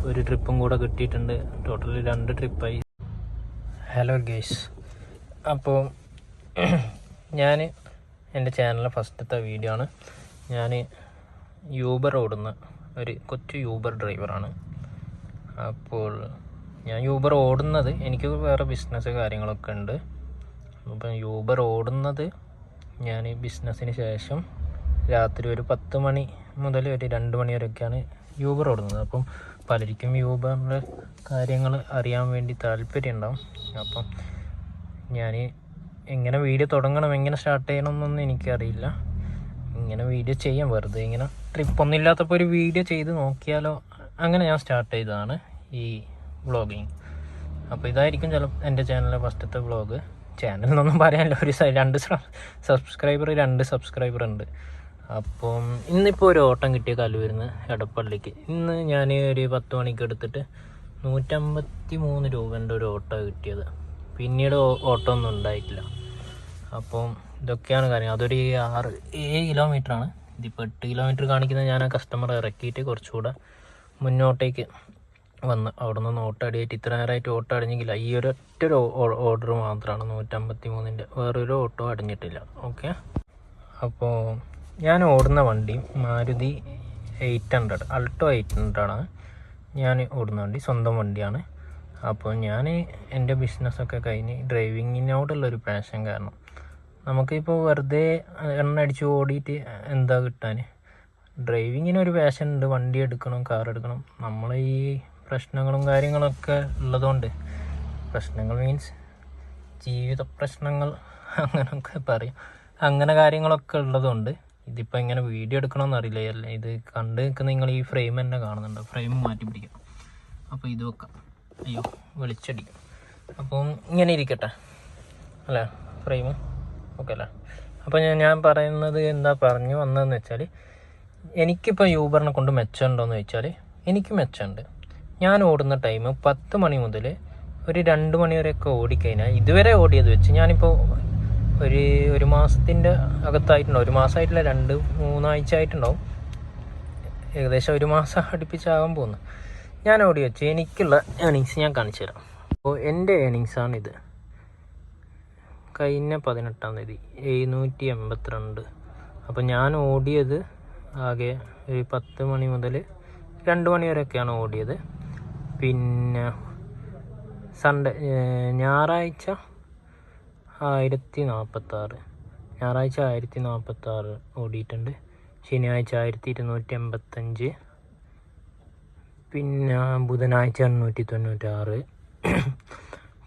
ഒരു ട്രിപ്പും കൂടെ കിട്ടിയിട്ടുണ്ട്. ടോട്ടലി 2 ട്രിപ്പായി. ഹലോ ഗേസ്, അപ്പോൾ ഞാൻ എൻ്റെ ചാനലിലെ ഫസ്റ്റത്തെ വീഡിയോ ആണ്. ഞാൻ യൂബർ ഓടുന്ന ഒരു കൊച്ചു യൂബർ ഡ്രൈവറാണ്. അപ്പോൾ ഞാൻ യൂബർ ഓടുന്നത്, എനിക്ക് വേറെ ബിസിനസ് കാര്യങ്ങളൊക്കെ ഉണ്ട്. അപ്പം യൂബർ ഓടുന്നത് ഞാൻ ബിസിനസ്സിന് ശേഷം രാത്രി ഒരു 10 മണി മുതൽ ഒരു 2 മണി വരെയൊക്കെയാണ് യൂബർ ഓടുന്നത്. അപ്പം പലർക്കും യൂബറിൻ്റെ കാര്യങ്ങൾ അറിയാൻ വേണ്ടി താല്പര്യം ഉണ്ടാവും. അപ്പം ഞാൻ എങ്ങനെ വീഡിയോ തുടങ്ങണം, എങ്ങനെ സ്റ്റാർട്ട് ചെയ്യണം എന്നൊന്നും എനിക്കറിയില്ല. ഇങ്ങനെ വീഡിയോ ചെയ്യാൻ വെറുതെ ഇങ്ങനെ ട്രിപ്പൊന്നും ഇല്ലാത്തപ്പോൾ ഒരു വീഡിയോ ചെയ്ത് നോക്കിയാലോ, അങ്ങനെ ഞാൻ സ്റ്റാർട്ട് ചെയ്തതാണ് ഈ വ്ളോഗിങ്. അപ്പോൾ ഇതായിരിക്കും എൻ്റെ ചാനലിലെ ഫസ്റ്റത്തെ വ്ളോഗ്. ചാനൽ എന്നൊന്നും പറയാനില്ല, ഒരു 2 സബ്സ്ക്രൈബർ ഉണ്ട്. അപ്പം ഇന്നിപ്പോൾ ഒരു ഓട്ടം കിട്ടിയ കല്ലൂരിന്ന് എടപ്പള്ളിക്ക്. ഇന്ന് ഞാൻ ഒരു 10 മണിക്ക് എടുത്തിട്ട് 153 രൂപേൻ്റെ ഒരു ഓട്ടോ കിട്ടിയത്. പിന്നീട് ഓട്ടോ ഒന്നും ഉണ്ടായിട്ടില്ല. അപ്പം ഇതൊക്കെയാണ് കാര്യം. അതൊരു 7 കിലോമീറ്ററാണ്. ഇതിപ്പോൾ 8 കിലോമീറ്റർ കാണിക്കുന്നത്. ഞാൻ ആ കസ്റ്റമറെ ഇറക്കിയിട്ട് കുറച്ചുകൂടെ മുന്നോട്ടേക്ക് വന്ന് അവിടെ നിന്ന് ഓട്ടോ അടിയായിട്ട് ഇത്ര നേരമായിട്ട് ഓട്ടോ അടിഞ്ഞെങ്കില്ല. ഈ ഒരൊറ്റ ഓർഡർ മാത്രമാണ് 153ൻ്റെ, വേറൊരു ഓട്ടോ അടിഞ്ഞിട്ടില്ല. ഓക്കെ, അപ്പോൾ ഞാൻ ഓടുന്ന വണ്ടി മാരുതി 800 അൾട്ടോ 800 ആണ് ഞാൻ ഓടുന്ന വണ്ടി. സ്വന്തം വണ്ടിയാണ്. അപ്പോൾ ഞാൻ എൻ്റെ ബിസിനസ്സൊക്കെ കഴിഞ്ഞ് ഡ്രൈവിങ്ങിനോടുള്ളൊരു പാഷൻ കാരണം, നമുക്കിപ്പോൾ വെറുതെ എണ്ണ അടിച്ച് ഓടിയിട്ട് എന്താ കിട്ടാൻ. ഡ്രൈവിങ്ങിനൊരു പാഷൻ ഉണ്ട്. വണ്ടി എടുക്കണം, കാർ എടുക്കണം. നമ്മൾ ഈ പ്രശ്നങ്ങളും കാര്യങ്ങളൊക്കെ ഉള്ളതുകൊണ്ട്, പ്രശ്നങ്ങൾ മീൻസ് ജീവിത പ്രശ്നങ്ങൾ അങ്ങനെയൊക്കെ പറയും, അങ്ങനെ കാര്യങ്ങളൊക്കെ ഉള്ളതുകൊണ്ട് ഇതിപ്പോൾ എങ്ങനെ വീഡിയോ എടുക്കണമെന്ന് അറിയില്ല. ഇത് കണ്ട് നിൽക്കുന്ന നിങ്ങൾ ഈ ഫ്രെയിം തന്നെ കാണുന്നുണ്ട്. ഫ്രെയിം മാറ്റി പിടിക്കാം. അപ്പോൾ ഇത് വെക്കാം. അയ്യോ, വെളിച്ചടിക്കും. അപ്പം ഇങ്ങനെ ഇരിക്കട്ടെ അല്ലേ ഫ്രെയിം? ഓക്കെ അല്ലേ? അപ്പോൾ ഞാൻ പറയുന്നത് എന്താ പറഞ്ഞു വന്നതെന്ന് വെച്ചാൽ, എനിക്കിപ്പോൾ യൂബറിനെ കൊണ്ട് മെച്ചമുണ്ടോയെന്ന് ചോദിച്ചാൽ എനിക്ക് മെച്ചമുണ്ട്. ഞാൻ ഓടുന്ന ടൈം 10 മണി മുതൽ ഒരു 2 മണി വരെയൊക്കെ ഓടിക്കഴിഞ്ഞാൽ, ഇതുവരെ ഓടിയത് വെച്ച് ഞാനിപ്പോൾ ഒരു മാസത്തിൻ്റെ അകത്തായിട്ടുണ്ടാവും. 1 മാസമായിട്ടില്ല, 2-3 ആഴ്ച ആയിട്ടുണ്ടാവും. ഏകദേശം 1 മാസം അടുപ്പിച്ചാകാൻ പോകുന്നു. ഞാൻ ഓടി വെച്ച് എനിക്കുള്ള ഏണിങ്സ് ഞാൻ കാണിച്ചു തരാം. അപ്പോൾ എൻ്റെ ഏണിങ്സാണിത്. കഴിഞ്ഞ 18-ാം തീയതി 782. അപ്പോൾ ഞാൻ ഓടിയത് ആകെ ഒരു 10 മണി മുതൽ 2 മണി വരെയൊക്കെയാണ് ഓടിയത്. പിന്നെ സൺഡേ ഞായറാഴ്ച 1046, ഞായറാഴ്ച 1046 ഓടിയിട്ടുണ്ട്. ശനിയാഴ്ച 1285, പിന്നെ ബുധനാഴ്ച 896,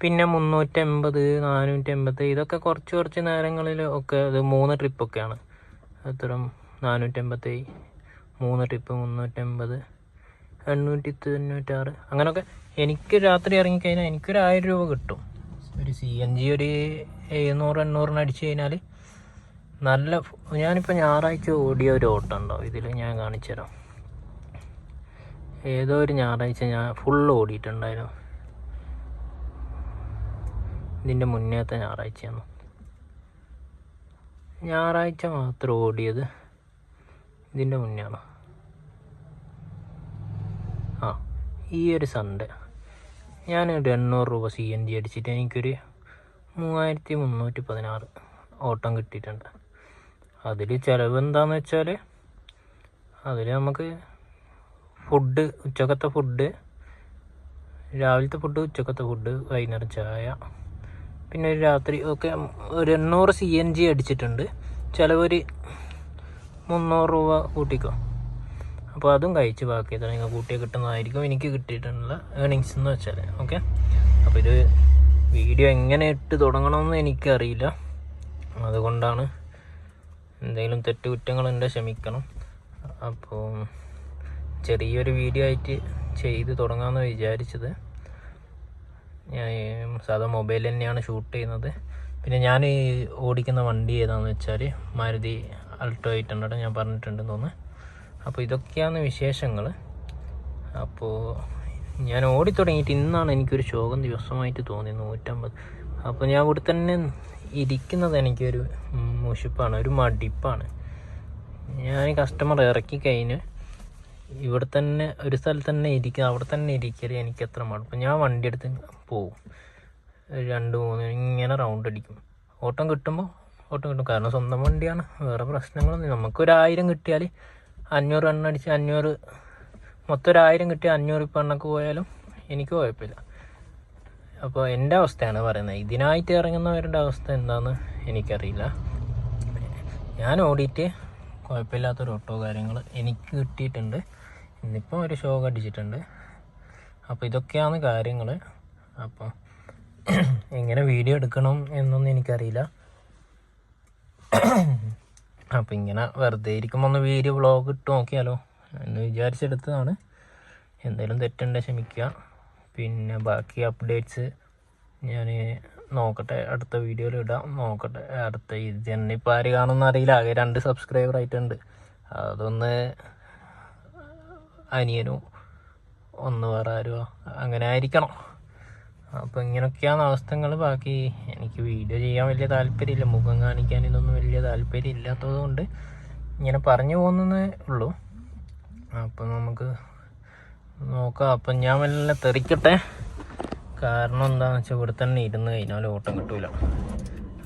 പിന്നെ 380, 480. ഇതൊക്കെ കുറച്ച് നേരങ്ങളിൽ ഒക്കെ ഇത് 3 ട്രിപ്പൊക്കെയാണ്. അത്തരം 487, 3 ട്രിപ്പ് 380, 896 അങ്ങനെയൊക്കെ. എനിക്ക് രാത്രി ഇറങ്ങിക്കഴിഞ്ഞാൽ എനിക്കൊരു 1000 രൂപ കിട്ടും. ഒരു CNG ഒരു 700-800 അടിച്ചു കഴിഞ്ഞാൽ നല്ല. ഞാനിപ്പോൾ ഞായറാഴ്ച ഓടിയ ഒരു ഓട്ടം ഉണ്ടാവും. ഇതിൽ ഞാൻ കാണിച്ചു തരാം. ഏതോ ഒരു ഞായറാഴ്ച ഞാൻ ഫുൾ ഓടിയിട്ടുണ്ടായിരുന്നു. ഇതിൻ്റെ മുന്നേത്തെ ഞായറാഴ്ചയാണ്. ഞായറാഴ്ച മാത്രം ഓടിയത് ഇതിൻ്റെ മുന്നെയാണ്. ഈ ഒരു സൺഡേ ഞാൻ 800 രൂപ CNG അടിച്ചിട്ട് എനിക്കൊരു 3316 ഓട്ടം കിട്ടിയിട്ടുണ്ട്. അതിൽ ചിലവ് എന്താണെന്ന് വെച്ചാൽ, അതിൽ നമുക്ക് ഫുഡ്, ഉച്ചക്കത്തെ ഫുഡ്, രാവിലത്തെ ഫുഡ്, ഉച്ചക്കത്തെ ഫുഡ്, വൈകുന്നേരം ചായ, പിന്നെ ഒരു രാത്രി ഒക്കെ ഒരു 800 CNG അടിച്ചിട്ടുണ്ട്. ചിലവൊരു 300 രൂപ കൂട്ടിക്കോ. അപ്പോൾ അതും കഴിച്ച് ബാക്കി നിങ്ങൾ കൂട്ടിയെ കിട്ടുന്നതായിരിക്കും എനിക്ക് കിട്ടിയിട്ടുള്ള ഏണിങ്സ് എന്ന് വെച്ചാൽ. ഓക്കെ, അപ്പോൾ ഇത് വീഡിയോ എങ്ങനെ ഇട്ട് തുടങ്ങണമെന്ന് എനിക്കറിയില്ല. അതുകൊണ്ടാണ് എന്തെങ്കിലും തെറ്റുകുറ്റങ്ങളുണ്ട്, ക്ഷമിക്കണം. അപ്പോൾ ചെറിയൊരു വീഡിയോ ആയിട്ട് ചെയ്ത് തുടങ്ങാമെന്ന് വിചാരിച്ചത്. ഞാൻ സാധാ മൊബൈൽ തന്നെയാണ് ഷൂട്ട് ചെയ്യുന്നത്. പിന്നെ ഞാൻ ഓടിക്കുന്ന വണ്ടി ഏതാണെന്ന് വെച്ചാൽ മാരുതി അൾട്ടോ 800 ഞാൻ പറഞ്ഞിട്ടുണ്ടെന്ന് തോന്നുന്നു. അപ്പോൾ ഇതൊക്കെയാണ് വിശേഷങ്ങൾ. അപ്പോൾ ഞാൻ ഓടിത്തുടങ്ങിയിട്ട് ഇന്നാണ് എനിക്കൊരു ശോകം ദിവസമായിട്ട് തോന്നി, 150. അപ്പോൾ ഞാൻ ഇവിടെ തന്നെ ഇരിക്കുന്നത് എനിക്കൊരു മുഷിപ്പാണ്, ഒരു മടിപ്പാണ്. ഞാൻ കസ്റ്റമർ ഇറക്കി കഴിഞ്ഞ് ഇവിടെ തന്നെ ഒരു സ്ഥലത്ത് തന്നെ ഇരിക്കുക, അവിടെ തന്നെ ഇരിക്കൽ എനിക്ക് എത്ര മടുപ്പ്. ഞാൻ വണ്ടി എടുത്ത് പോവും, 2-3 ഇങ്ങനെ റൗണ്ട് അടിക്കും. ഓട്ടം കിട്ടുമ്പോൾ ഓട്ടം കിട്ടും, കാരണം സ്വന്തം വണ്ടിയാണ്, വേറെ പ്രശ്നങ്ങളൊന്നും. നമുക്കൊരു 1000 കിട്ടിയാൽ 500 എണ്ണ അടിച്ച് 500 മൊത്തം 1000 കിട്ടിയാൽ 500 ഇപ്പം എണ്ണക്ക് പോയാലും എനിക്ക് കുഴപ്പമില്ല. അപ്പോൾ എൻ്റെ അവസ്ഥയാണ് പറയുന്നത്. ഇതിനായിട്ട് ഇറങ്ങുന്നവരുടെ അവസ്ഥ എന്താണെന്ന് എനിക്കറിയില്ല. ഞാൻ ഓടിയിട്ട് കുഴപ്പമില്ലാത്തൊരു ഓട്ടോ കാര്യങ്ങൾ എനിക്ക് കിട്ടിയിട്ടുണ്ട്. ഇന്നിപ്പം ഒരു ഷോക്ക് അടിച്ചിട്ടുണ്ട്. അപ്പോൾ ഇതൊക്കെയാണ് കാര്യങ്ങൾ. അപ്പോൾ എങ്ങനെ വീഡിയോ എടുക്കണം എന്നൊന്നും എനിക്കറിയില്ല. അപ്പോൾ ഇങ്ങനെ വെറുതെ ഇരിക്കുമ്പോൾ ഒന്ന് വീഡിയോ വ്ളോഗ് ഇട്ട് നോക്കിയാലോ എന്ന് വിചാരിച്ചെടുത്തതാണ്. എന്തെങ്കിലും തെറ്റുണ്ടെങ്കിൽ ക്ഷമിക്കുക. പിന്നെ ബാക്കി അപ്ഡേറ്റ്സ് ഞാൻ നോക്കട്ടെ, അടുത്ത വീഡിയോയിൽ ഇടാം. നോക്കട്ടെ അടുത്ത ഇത് തന്നെ ഇപ്പോൾ ആര് കാണുമെന്ന് അറിയില്ല. ആകെ 2 സബ്സ്ക്രൈബർ ആയിട്ടുണ്ട്. അതൊന്ന് അനിയനും ഒന്ന് വേറെ ആരുമോ അങ്ങനെ ആയിരിക്കണം. അപ്പോൾ ഇങ്ങനെയൊക്കെയാണ് അവസ്ഥകൾ. ബാക്കി എനിക്ക് വീഡിയോ ചെയ്യാൻ വലിയ താല്പര്യമില്ല, മുഖം കാണിക്കാൻ ഇതൊന്നും വലിയ താല്പര്യം ഇല്ലാത്തത് കൊണ്ട് ഇങ്ങനെ പറഞ്ഞു പോകുന്നതേ ഉള്ളൂ. അപ്പം നമുക്ക് നോക്കാം. അപ്പം ഞാൻ വല്ല തെറിക്കട്ടെ. കാരണം എന്താണെന്ന് വെച്ചാൽ ഇവിടെ തന്നെ ഇരുന്ന് കഴിഞ്ഞാൽ ഓട്ടം കിട്ടൂല,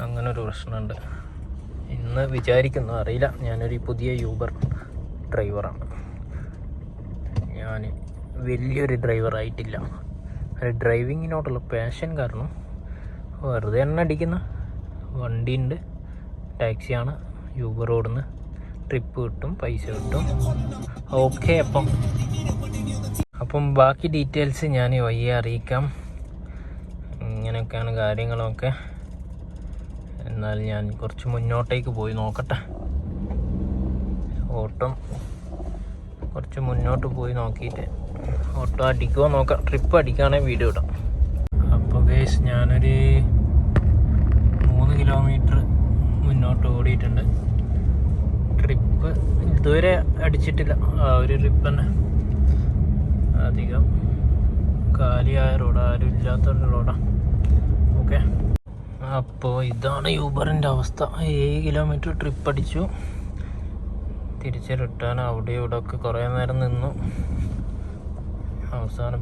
അങ്ങനെ ഒരു പ്രശ്നമുണ്ട്. ഇന്ന് വിചാരിക്കുന്നു, അറിയില്ല. ഞാനൊരു പുതിയ യൂബർ ഡ്രൈവറാണ്. ഞാൻ വലിയൊരു ഡ്രൈവറായിട്ടില്ല. ഒരു ഡ്രൈവിങ്ങിനോടുള്ള പാഷൻ കാരണം വെറുതെ എണ്ണ അടിക്കുന്ന വണ്ടിയുണ്ട്, ടാക്സിയാണ്, യൂബർ ഓടുന്ന, ട്രിപ്പ് കിട്ടും, പൈസ കിട്ടും. ഓക്കെ, അപ്പം ബാക്കി ഡീറ്റെയിൽസ് ഞാൻ വയ്യെ അറിയിക്കാം. ഇങ്ങനെയൊക്കെയാണ് കാര്യങ്ങളൊക്കെ. എന്നാൽ ഞാൻ കുറച്ച് മുന്നോട്ടേക്ക് പോയി നോക്കട്ടെ. ഓട്ടം കുറച്ച് മുന്നോട്ട് പോയി നോക്കിയിട്ട് ഓട്ടോ അടിക്കുമോ നോക്കാം. ട്രിപ്പ് അടിക്കുകയാണെങ്കിൽ വീഡിയോ ഇടാം. അപ്പോൾ ഗൈസ് ഞാനൊരു 3 കിലോമീറ്റർ മുന്നോട്ട് ഓടിയിട്ടുണ്ട്. ട്രിപ്പ് ഇതുവരെ അടിച്ചിട്ടില്ല. ആ ഒരു ട്രിപ്പ് തന്നെ, അധികം കാലിയായ റോഡ്, ആരും ഇല്ലാത്ത റോഡാണ്. ഓക്കെ, അപ്പോൾ ഇതാണ് യൂബറിൻ്റെ അവസ്ഥ. 7 കിലോമീറ്റർ ട്രിപ്പ് അടിച്ചു. തിരിച്ച് റിട്ടേൺ അവിടെ ഇവിടെ ഒക്കെ കുറേ നേരം നിന്നു. അവസാനം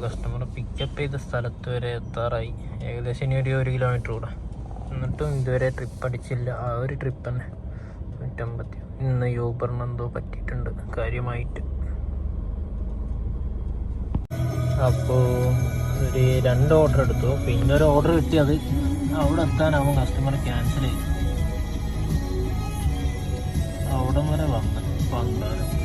കസ്റ്റമർ പിക്കപ്പ് ചെയ്ത സ്ഥലത്ത് വരെ എത്താറായി. ഏകദേശം ഇനി ഒരു 1 കിലോമീറ്റർ കൂടെ. എന്നിട്ടും ഇതുവരെ ട്രിപ്പ് അടിച്ചില്ല. ആ ഒരു ട്രിപ്പ് തന്നെ 150. ഇന്ന് യൂബറിന് എന്തോ പറ്റിയിട്ടുണ്ട് കാര്യമായിട്ട്. അപ്പോൾ ഒരു 2 ഓർഡർ എടുത്തു. പിന്നെ ഒരു ഓർഡർ കിട്ടിയത് അവിടെ എത്താനാവും കസ്റ്റമർ ക്യാൻസൽ ചെയ്തു. അവിടം വരെ വന്ന് 12